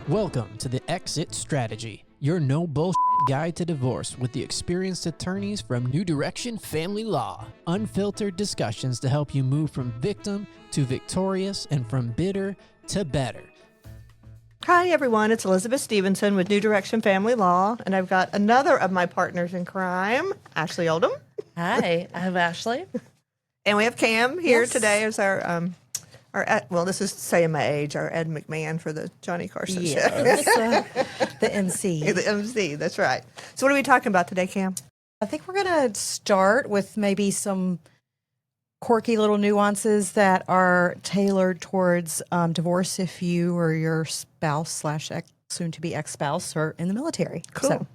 Welcome to the Exit Strategy, your no bullshit guide to divorce with the experienced attorneys from New Direction Family Law. Unfiltered discussions to help you move from victim to victorious and from bitter to better. Hi, everyone. It's Elizabeth Stevenson with New Direction Family Law, and I've got another of my partners in crime, Ashley Oldham. Hi, I'm Ashley. And we have Cam here today as our well, this is saying my age, our Ed McMahon for the Johnny Carson show. The MC. The MC, that's right. So what are we talking about today, Cam? I think we're going to start with maybe some quirky little nuances that are tailored towards divorce if you or your spouse slash soon-to-be ex-spouse are in the military. Cool. So,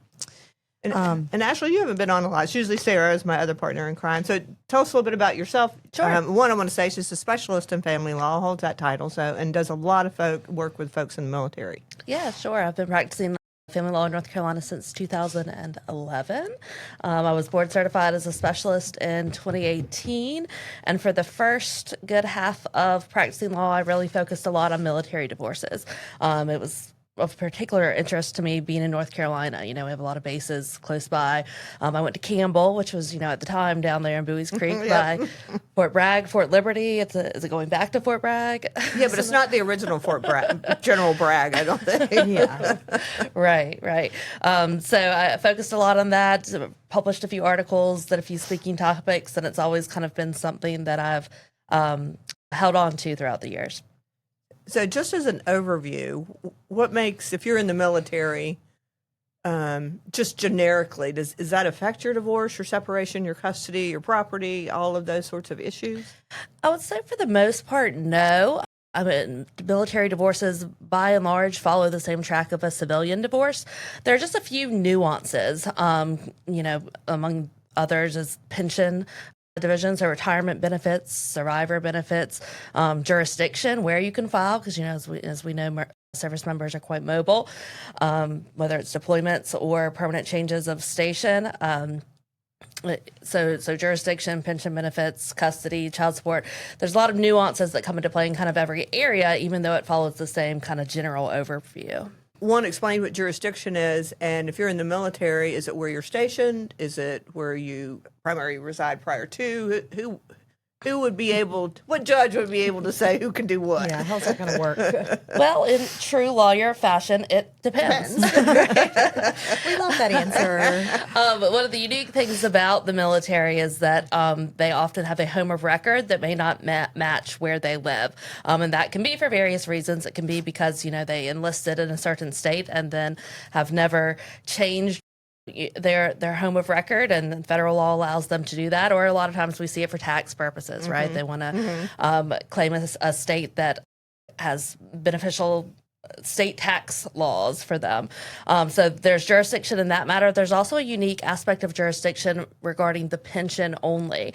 and Ashley, you haven't been on a lot. It's usually Sarah is my other partner in crime. So tell us a little bit about yourself. Sure. One, I want to say she's a specialist in family law, holds that title, and does a lot of work with folks in the military. Yeah, sure. I've been practicing family law in North Carolina since 2011. I was board certified as a specialist in 2018. And for the first good half of practicing law, I really focused a lot on military divorces. It was of particular interest to me being in North Carolina. You know, we have a lot of bases close by. I went to Campbell, which was, at the time down there in Bowie's Creek by Fort Bragg, Fort Liberty. Is it going back to Fort Bragg? Yeah, but it's not the original Fort Bragg, General Bragg, I don't think. yeah. Right. So I focused a lot on that, published a few articles, did a few speaking topics, and it's always kind of been something that I've held on to throughout the years. So just as an overview, what makes, if you're in the military, just generically, does that affect your divorce, your separation, your custody, your property, all of those sorts of issues? I would say for the most part, no. I mean, military divorces, by and large, follow the same track of a civilian divorce. There are just a few nuances, among others is pension divisions, or retirement benefits, survivor benefits, jurisdiction, where you can file, because as we know, service members are quite mobile, whether it's deployments or permanent changes of station. So jurisdiction, pension benefits, custody, child support. There's a lot of nuances that come into play in kind of every area, even though it follows the same kind of general overview. One, explain what jurisdiction is, and if you're in the military, is it where you're stationed? Is it where you primarily reside prior to? Who would be able to, what judge would be able to say who can do what? Yeah, how's that going to work? Well, in true lawyer fashion, it depends. We love that answer. But one of the unique things about the military is that they often have a home of record that may not match where they live. And that can be for various reasons. It can be because, they enlisted in a certain state and then have never changed their home of record, and federal law allows them to do that. Or a lot of times we see it for tax purposes, right? They want to claim a state that has beneficial state tax laws for them. So there's jurisdiction in that matter. There's also a unique aspect of jurisdiction regarding the pension only.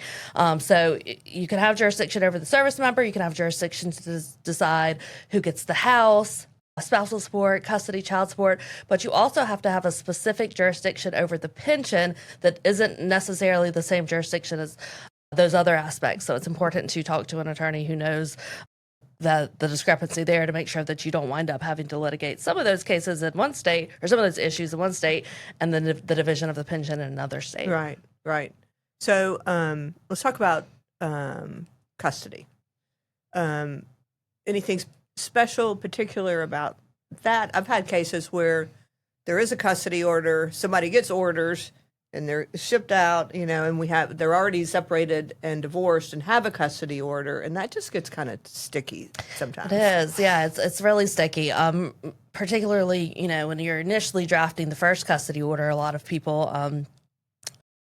So you can have jurisdiction over the service member. You can have jurisdiction to decide who gets the house, spousal support, custody, child support, but you also have to have a specific jurisdiction over the pension that isn't necessarily the same jurisdiction as those other aspects. So it's important to talk to an attorney who knows the discrepancy there to make sure that you don't wind up having to litigate some of those cases in one state, or some of those issues in one state, and then the division of the pension in another state. Right. So let's talk about custody. Anything special, particular about that? I've had cases where there is a custody order, somebody gets orders, and they're shipped out, and they're already separated and divorced and have a custody order, and that just gets kind of sticky sometimes. It is, yeah, it's really sticky. Particularly, when you're initially drafting the first custody order, a lot of people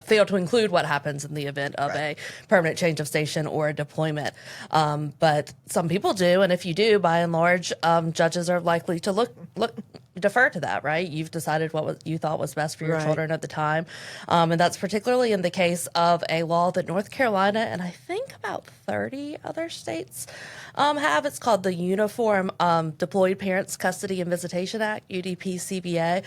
fail to include what happens in the event of a permanent change of station or a deployment. But some people do, and if you do, by and large, judges are likely to defer to that, right? You've decided what you thought was best for your children at the time. And that's particularly in the case of a law that North Carolina and I think about 30 other states have. It's called the Uniform Deployed Parents Custody and Visitation Act, UDP-CBA.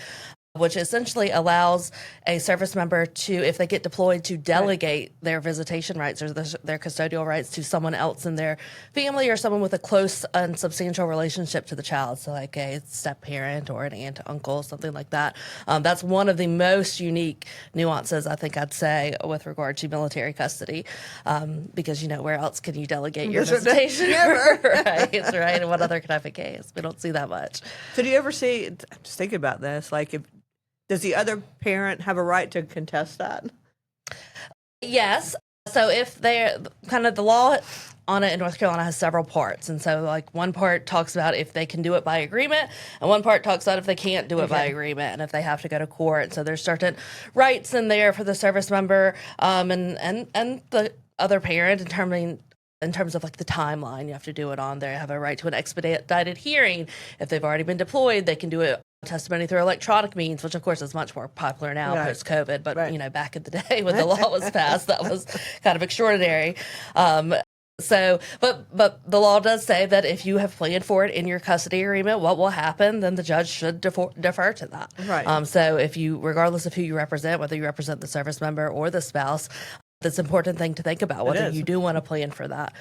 which essentially allows a service member to, if they get deployed, to delegate their visitation rights or their custodial rights to someone else in their family or someone with a close and substantial relationship to the child. So like a step parent or an aunt, uncle, something like that. That's one of the most unique nuances, I think I'd say, with regard to military custody, because, where else can you delegate your visitation? Right, right. And what other kind of case? We don't see that much. So do you ever see, I'm just thinking about this, like does the other parent have a right to contest that? Yes. So if they're kind of the law on it in North Carolina has several parts. And so like one part talks about if they can do it by agreement and one part talks about if they can't do it by agreement and if they have to go to court. So there's certain rights in there for the service member and the other parent in terms of like the timeline you have to do it on. They have a right to an expedited hearing. If they've already been deployed, they can do it testimony through electronic means, which of course is much more popular now post-COVID. But back in the day when the law was passed, that was kind of extraordinary. But the law does say that if you have planned for it in your custody agreement, what will happen, then the judge should defer to that. Right. So if you, regardless of who you represent, whether you represent the service member or the spouse, that's an important thing to think about, whether you do want to plan for that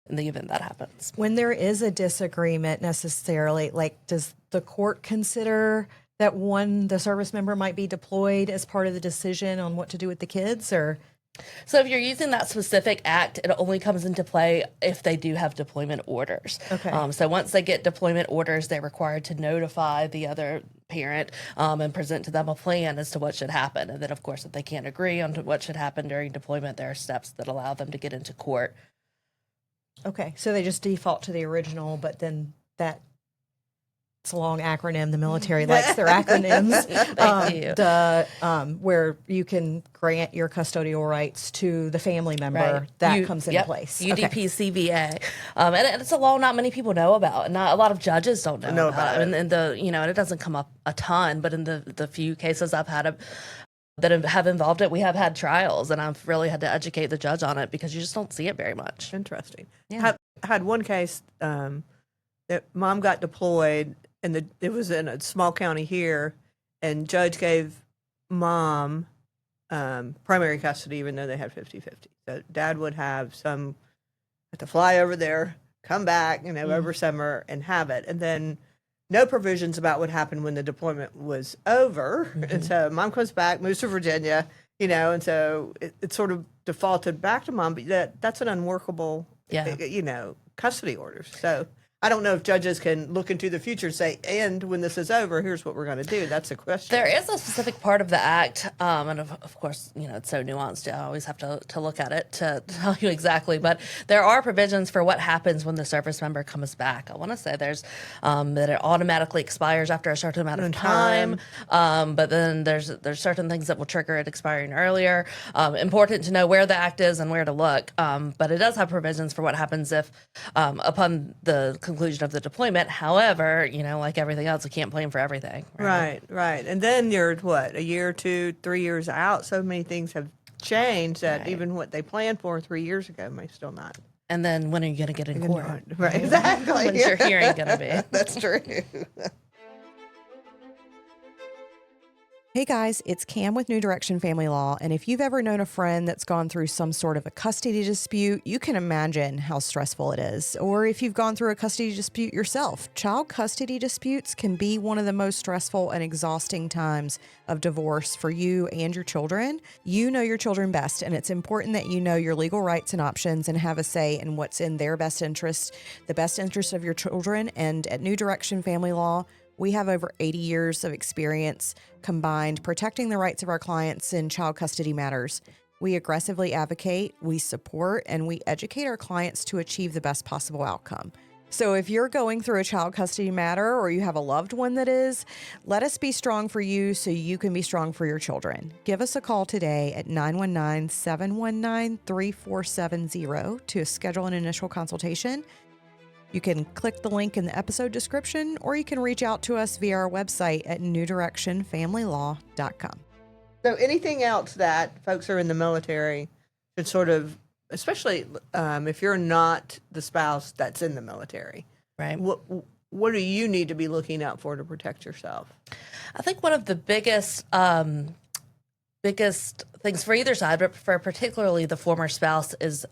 in the event that happens. When there is a disagreement necessarily, like does the court consider that the service member might be deployed as part of the decision on what to do with the kids, or? So if you're using that specific act, it only comes into play if they do have deployment orders. Okay. So once they get deployment orders, they're required to notify the other parent and present to them a plan as to what should happen. And then, of course, if they can't agree on what should happen during deployment, there are steps that allow them to get into court. Okay, so they just default to the original, but then it's a long acronym. The military likes their acronyms. Where you can grant your custodial rights to the family member that comes into place. UDPCVA, and it's a law not many people know about, and not a lot of judges don't know about it. And and it doesn't come up a ton, but in the few cases I've had that have involved it, we have had trials, and I've really had to educate the judge on it because you just don't see it very much. Interesting. Yeah. Had one case that mom got deployed, and it was in a small county here, and judge gave mom primary custody, even though they had 50-50. So dad would have have to fly over there, come back, over summer and have it. And then no provisions about what happened when the deployment was over. Mm-hmm. And so mom comes back, moves to Virginia, and so it sort of defaulted back to mom, but that's an unworkable, custody order. So I don't know if judges can look into the future and say, and when this is over, here's what we're going to do. That's a question. There is a specific part of the act, and of course, it's so nuanced. I always have to look at it to tell you exactly. But there are provisions for what happens when the service member comes back. I want to say there's that it automatically expires after a certain amount of time. But then there's certain things that will trigger it expiring earlier. Important to know where the act is and where to look. But it does have provisions for what happens if, upon the conclusion of the deployment. However, like everything else, we can't plan for everything. Right. And then you're a year, 2, 3 years out. So many things have changed that even what they planned for 3 years ago may still not. And then when are you going to get in court? Right, exactly. When's your hearing going to be? That's true. Hey guys, it's Cam with New Direction Family Law, and if you've ever known a friend that's gone through some sort of a custody dispute, you can imagine how stressful it is. Or if you've gone through a custody dispute yourself, child custody disputes can be one of the most stressful and exhausting times of divorce for you and your children. You know your children best, and it's important that you know your legal rights and options and have a say in what's in their best interest, the best interest of your children. And at New Direction Family Law, we have over 80 years of experience combined protecting the rights of our clients in child custody matters. We aggressively advocate, we support, and we educate our clients to achieve the best possible outcome. So if you're going through a child custody matter or you have a loved one that is, let us be strong for you so you can be strong for your children. Give us a call today at 919-719-3470 to schedule an initial consultation. You can click the link in the episode description, or you can reach out to us via our website at newdirectionfamilylaw.com. So anything else that folks who are in the military should sort of, especially if you're not the spouse that's in the military, right? what do you need to be looking out for to protect yourself? I think one of the biggest things for either side, but for particularly the former spouse, is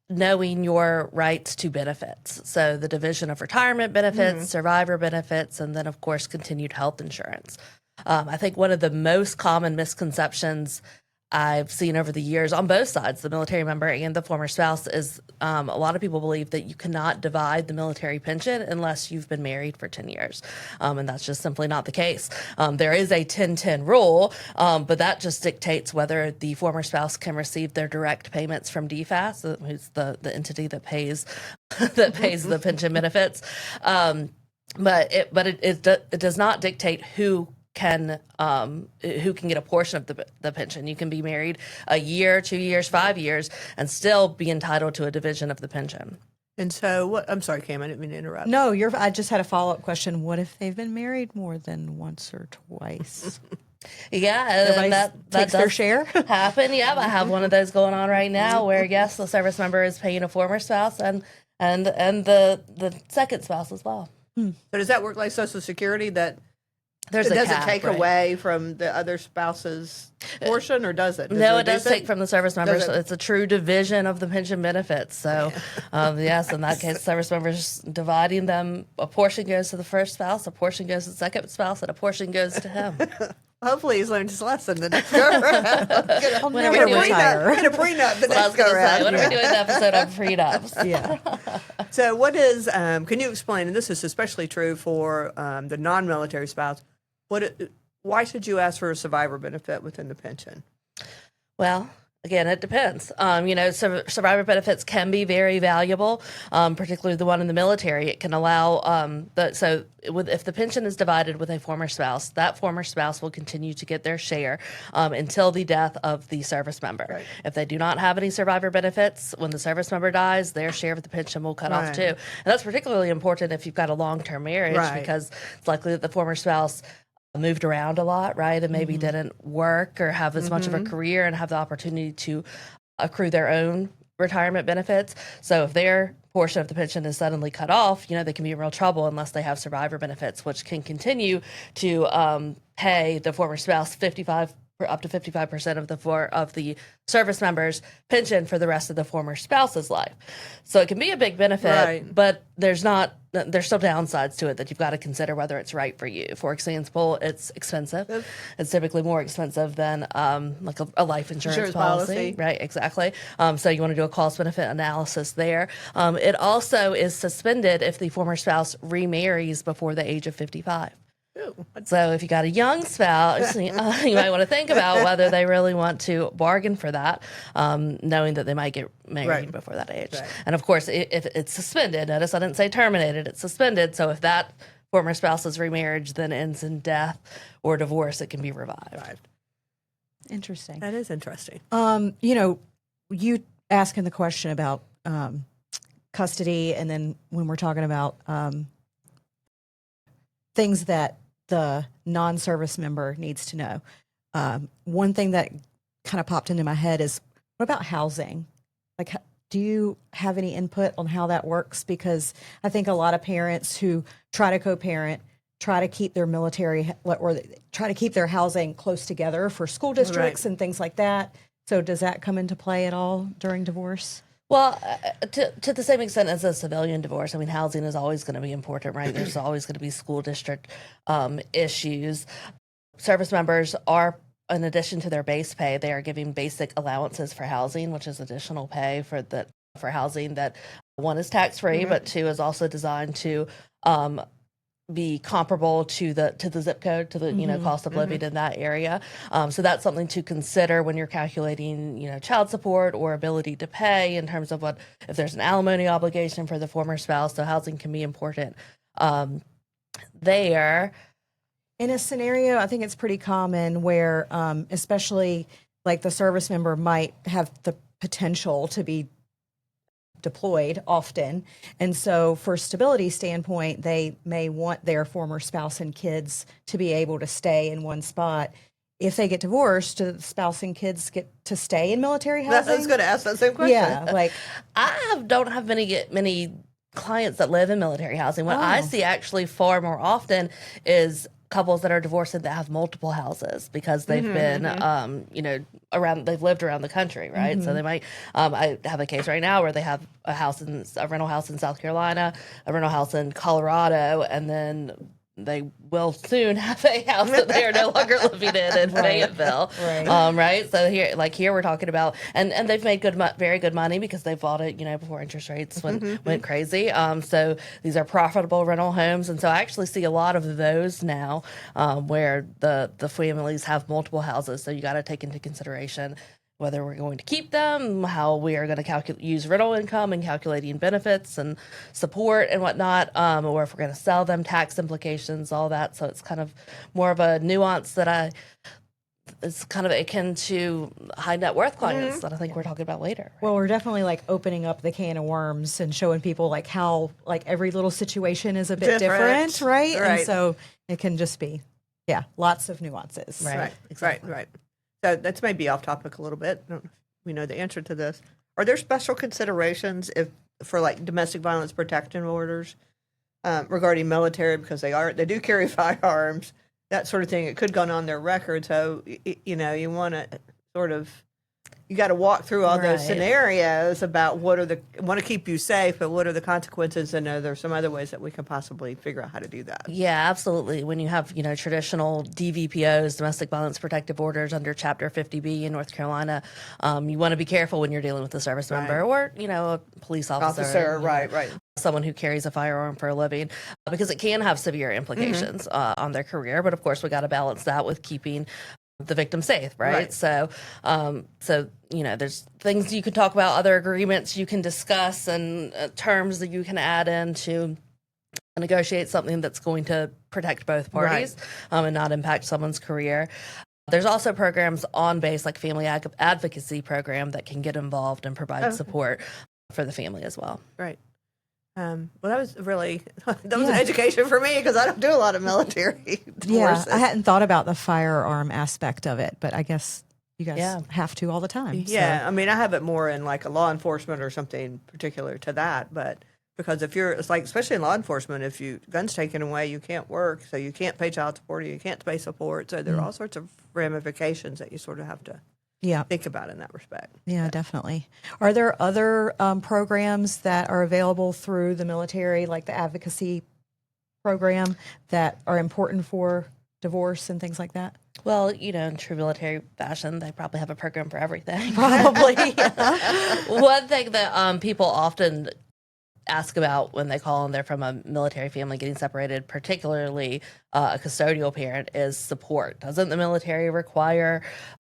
knowing your rights to benefits. So the division of retirement benefits, survivor benefits, and then of course continued health insurance. I think one of the most common misconceptions I've seen over the years on both sides, the military member and the former spouse, is a lot of people believe that you cannot divide the military pension unless you've been married for 10 years. And that's just simply not the case. There is a 10-10 rule, but that just dictates whether the former spouse can receive their direct payments from DFAS, who's the entity that pays the pension benefits. But it does not dictate who can get a portion of the pension. You can be married a year, 2 years, 5 years, and still be entitled to a division of the pension. And so, I'm sorry, Cam, I didn't mean to interrupt. No, I just had a follow-up question. What if they've been married more than once or twice? Yeah, that takes their share. Happen. Yeah, I have one of those going on right now, where yes, the service member is paying a former spouse and the second spouse as well. So does that work like Social Security, that There's it a doesn't cap, take right? away from the other spouse's portion, or does it? No, it reduce does take from the service members. Does it? It's a true division of the pension benefits. So, yes, in that case, service members dividing them. A portion goes to the first spouse, a portion goes to the second spouse, and a portion goes to him. Hopefully he's learned his lesson the next go around. Get a Whenever prenup, we retire. get a prenup the What I next was going go to say, around. when are we doing an episode on prenups? Yeah. So what is, can you explain, and this is especially true for the non-military spouse, why should you ask for a survivor benefit within the pension? Well, again, it depends. Survivor benefits can be very valuable, particularly the one in the military. It can allow if the pension is divided with a former spouse, that former spouse will continue to get their share until the death of the service member. Right. If they do not have any survivor benefits, when the service member dies, their share of the pension will cut off too. And that's particularly important if you've got a long-term marriage, because it's likely that the former spouse moved around a lot, right? And maybe didn't work or have as much of a career and have the opportunity to accrue their own retirement benefits. So if their portion of the pension is suddenly cut off, they can be in real trouble unless they have survivor benefits, which can continue to pay the former spouse up to 55% of the service member's pension for the rest of the former spouse's life. So it can be a big benefit, but there's still downsides to it that you've got to consider whether it's right for you. For example, it's expensive. It's typically more expensive than like a life insurance policy. Right, exactly. So you want to do a cost benefit analysis there. It also is suspended if the former spouse remarries before the age of 55. So if you got a young spouse, you might want to think about whether they really want to bargain for that, knowing that they might get married before that age. Right. And of course, if it's suspended, notice I didn't say terminated, it's suspended. So if that former spouse's remarriage then ends in death or divorce, it can be revived. Interesting. That is interesting. You asking the question about custody, and then when we're talking about things that the non-service member needs to know. One thing that kind of popped into my head is, what about housing? Like, do you have any input on how that works? Because I think a lot of parents who try to co-parent try to keep their military or try to keep their housing close together for school districts and things like that. So does that come into play at all during divorce? Well, to the same extent as a civilian divorce, I mean, housing is always going to be important, right? There's always going to be school district issues. Service members are, in addition to their base pay, they are giving basic allowances for housing, which is additional pay for housing that, one, is tax-free, but two, is also designed to be comparable to the zip code, to the cost of living in that area. So that's something to consider when you're calculating child support or ability to pay, in terms of if there's an alimony obligation for the former spouse. So housing can be important there. In a scenario, I think it's pretty common where, especially like the service member might have the potential to be deployed often. And so for stability standpoint, they may want their former spouse and kids to be able to stay in one spot. If they get divorced, do the spouse and kids get to stay in military housing? I was going to ask that same question. Yeah, like don't have many clients that live in military housing. What I see actually far more often is couples that are divorced and that have multiple houses because they've been, they've lived around the country, right? So they might, I have a case right now where they have a rental house in South Carolina, a rental house in Colorado, and then they will soon have a house that they are no longer living in Fayetteville. Right. So here we're talking about, and they've made very good money because they bought it, before interest rates went crazy. So these are profitable rental homes. And so I actually see a lot of those now, where the families have multiple houses. So you got to take into consideration whether we're going to keep them, how we are going to use rental income and calculating benefits and support and whatnot, or if we're going to sell them, tax implications, all that. So it's kind of more of a nuance that it's kind of akin to high net worth clients that I think we're talking about later. Right? Well, we're definitely like opening up the can of worms and showing people like how like every little situation is a bit different, right? And so it can just be, lots of nuances. Right. So that's maybe off topic a little bit. I don't know if we know the answer to this. Are there special considerations for like domestic violence protection orders regarding military, because they do carry firearms, that sort of thing? It could go on their record. So you want to sort of, you got to walk through all those scenarios about want to keep you safe, but what are the consequences? And are there some other ways that we can possibly figure out how to do that? Yeah, absolutely. When you have, traditional DVPOs, domestic violence protective orders under Chapter 50B in North Carolina, you want to be careful when you're dealing with a service member or, a police officer. Right. Someone who carries a firearm for a living, because it can have severe implications on their career. But of course, we got to balance that with keeping the victim safe, right? So, there's things you can talk about, other agreements you can discuss, and terms that you can add in to negotiate something that's going to protect both parties and not impact someone's career. There's also programs on base, like family advocacy program, that can get involved and provide support for the family as well. Right. Well, that was an education for me, because I don't do a lot of military divorces. I hadn't thought about the firearm aspect of it, but I guess you guys have to all the time. Yeah, I mean, I have it more in like a law enforcement or something particular to that, but because it's like, especially in law enforcement, if guns taken away, you can't work, so you can't pay child support, or you can't pay support, so there are all sorts of ramifications that you sort of have to think about in that respect. Yeah, definitely. Are there other programs that are available through the military, like the advocacy program, that are important for divorce and things like that? Well, in true military fashion, they probably have a program for everything. Probably. One thing that people often ask about when they call and they're from a military family getting separated, particularly a custodial parent, is support. Doesn't the military require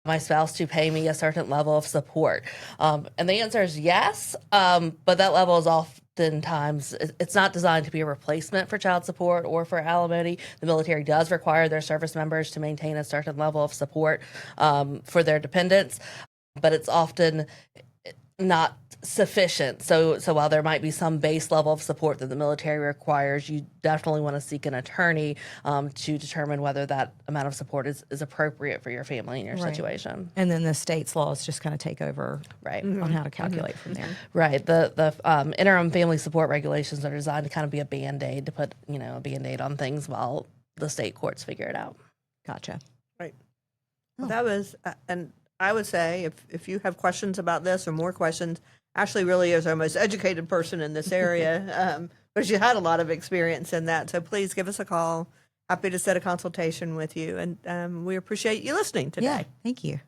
my spouse to pay me a certain level of support? And the answer is yes, but that level is oftentimes, it's not designed to be a replacement for child support or for alimony. The military does require their service members to maintain a certain level of support for their dependents, but it's often not sufficient. So while there might be some base level of support that the military requires, you definitely want to seek an attorney to determine whether that amount of support is appropriate for your family and your situation. And then the state's laws just kind of take over on how to calculate from there. Right. The interim family support regulations are designed to kind of be a Band-Aid, to put a Band-Aid on things while the state courts figure it out. Gotcha. Right. Well, that was, and I would say if you have questions about this or more questions, Ashley really is our most educated person in this area, but she had a lot of experience in that. So please give us a call. Happy to set a consultation with you. And we appreciate you listening today. Yeah, thank you.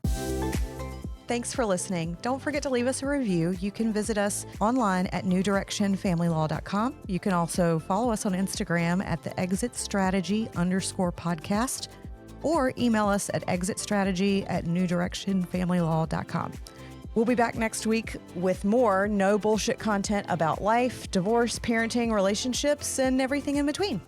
Thanks for listening. Don't forget to leave us a review. You can visit us online at newdirectionfamilylaw.com. You can also follow us on Instagram at the Exit Strategy _podcast, or email us at exitstrategy@newdirectionfamilylaw.com. We'll be back next week with more no bullshit content about life, divorce, parenting, relationships, and everything in between.